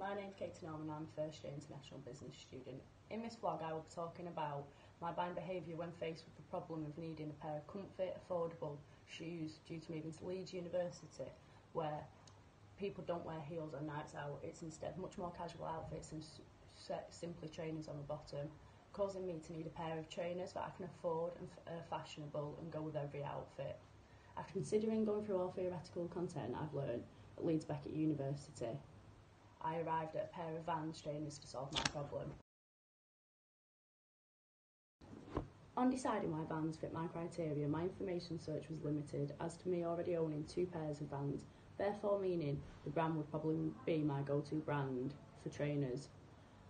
my name's Katie Norman and I'm a first year international business student. In this vlog I will be talking about my buying behaviour when faced with the problem of needing a pair of comfy, affordable shoes due to moving to Leeds University, where people don't wear heels on nights out. It's instead much more casual outfits and simply trainers on the bottom, causing me to need a pair of trainers that I can afford and are fashionable and go with every outfit. After considering going through all theoretical content I've learned at Leeds Beckett University, I arrived at a pair of Vans trainers to solve my problem. On deciding why Vans fit my criteria, my information search was limited as to me already owning 2 pairs of Vans, therefore meaning the brand would probably be my go-to brand for trainers.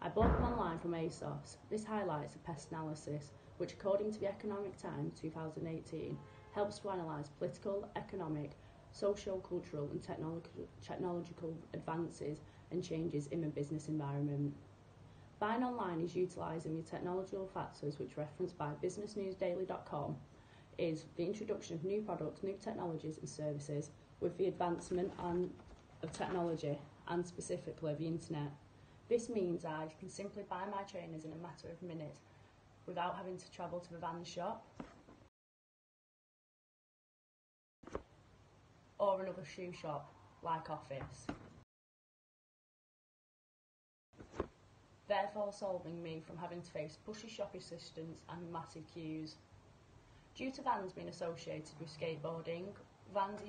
I bought them online from ASOS. This highlights a pest analysis, which according to the Economic Times 2018, helps to analyse political, economic, socio-cultural and technological advances and changes in the business environment. Buying online is utilising the technological factors which referenced by businessnewsdaily.com is the introduction of new products, new technologies and services with the advancement of technology and specifically the internet. This means I can simply buy my trainers in a matter of minutes without having to travel to the Vans shop or another shoe shop like Office, therefore solving me from having to face pushy shop assistants and massive queues. Due to Vans being associated with skateboarding, Vans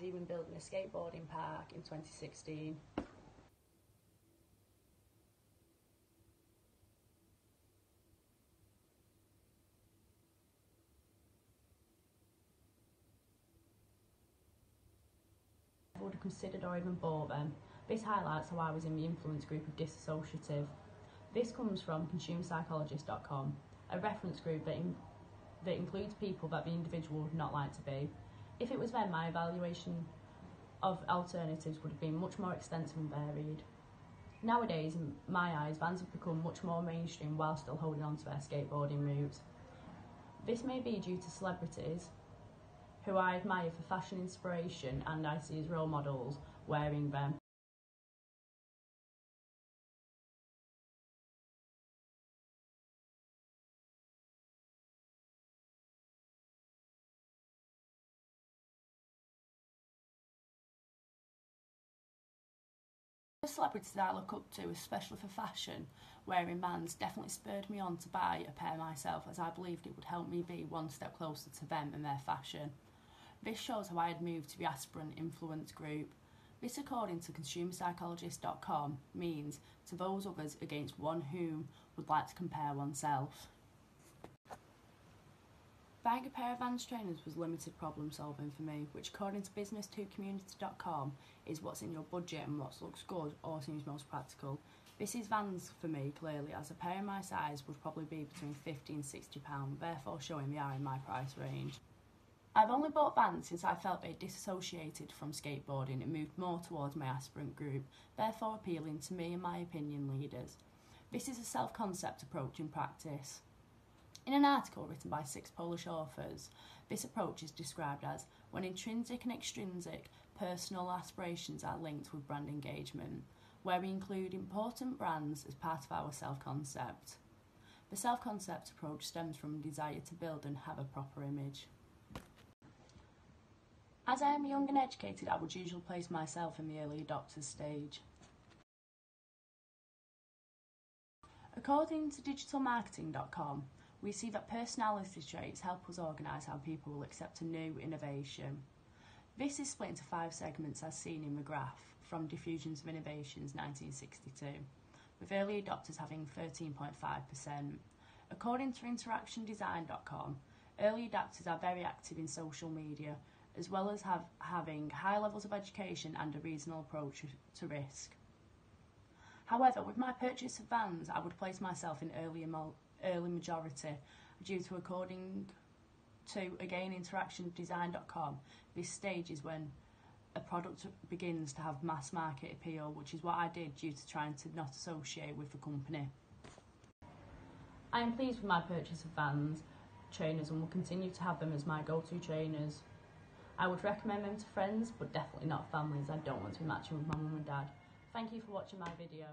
even building a skateboarding park in 2016. I would have considered or even bought them. This highlights how I was in the influence group of disassociative. This comes from consumerpsychologist.com, a reference group that includes people that the individual would not like to be. If it was then, my evaluation of alternatives would have been much more extensive and varied. Nowadays, in my eyes, Vans have become much more mainstream while still holding on to their skateboarding roots. This may be due to celebrities who I admire for fashion inspiration and I see as role models wearing them. The celebrities I look up to, especially for fashion, wearing Vans, definitely spurred me on to buy a pair myself, as I believed it would help me be one step closer to them and their fashion. This shows how I had moved to the aspirant influence group. This, according to consumerpsychologist.com, means to those others against one whom would like to compare oneself. Buying a pair of Vans trainers was limited problem solving for me, which according to business2community.com is what's in your budget and what looks good or seems most practical. This is Vans for me clearly, as a pair in my size would probably be between £50 and £60, therefore showing they are in my price range. I've only bought Vans since I felt they disassociated from skateboarding and moved more towards my aspirant group, therefore appealing to me and my opinion leaders. This is a self-concept approach in practice. In an article written by 6 Polish authors, this approach is described as when intrinsic and extrinsic personal aspirations are linked with brand engagement, where we include important brands as part of our self-concept. The self-concept approach stems from a desire to build and have a proper image. As I am young and educated, I would usually place myself in the early adopters stage. According to digitalmarketing.com, we see that personality traits help us organise how people will accept a new innovation. This is split into 5 segments as seen in the graph from Diffusions of Innovations 1962, with early adopters having 13.5%. According to interactiondesign.com, early adopters are very active in social media, as well as having high levels of education and a reasonable approach to risk. However, with my purchase of Vans, I would place myself in early majority due to, according to, again, interactiondesign.com, this stage is when a product begins to have mass market appeal, which is what I did due to trying to not associate with the company. I am pleased with my purchase of Vans trainers and will continue to have them as my go-to trainers. I would recommend them to friends, but definitely not families. I don't want to be matching with my mum and dad. Thank you for watching my video.